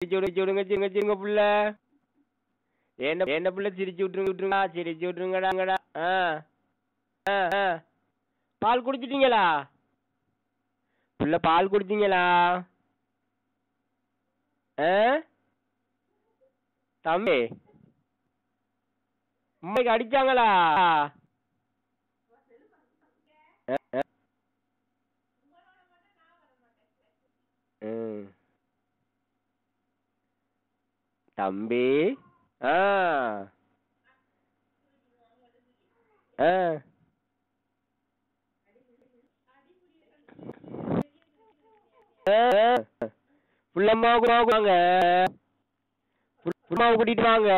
சிரிச்சு விடுங்க சிரிங்க சிரிங்க புள்ள. என்ன புள்ள சிரிச்சு விட்டுருங்க சிரிச்சு விட்டுருங்கடாங்கடா. ஆ ஆ ஆ பால் குடிச்சிட்டீங்களா புள்ள? பால் குடிச்சீங்களா? ஆ தம்பி அம்மைக்கு அடிச்சாங்களா? ம் தம்பி ஆ ஆ புள்ளம்மாவுக்கு வாங்க, புள்ளம்மாவை கூட்டிட்டு வாங்க.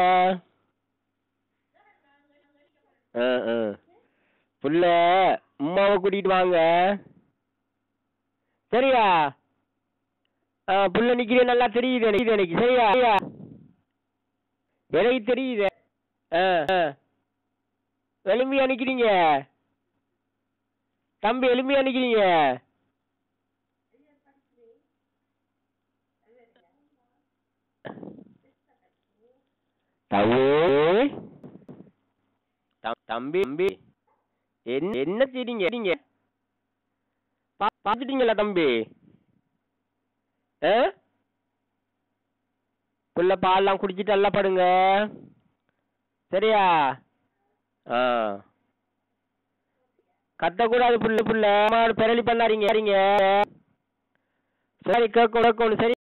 புள்ள அம்மாவை கூட்டிட்டு வாங்க. சரியா? புள்ள நிக்கிறே நல்லா தெரியுது எனக்கு. சரியா? எனக்கு தெரியுது. எலும்பியா நிக்கிறீங்க தம்பி, எலும்பியா நிக்கிறீங்க. தம்பி தம்பி என்ன செய்றீங்க? பாத்துட்டீங்களா தம்பி? புள்ள பால்லாம் குடிச்சிட்டு நல்லா படுங்க. சரியா? கத்தக்கூடாது புள்ள புள்ள பெரளி பண்ணாதீங்க. சரி கேட்கணும். சரி.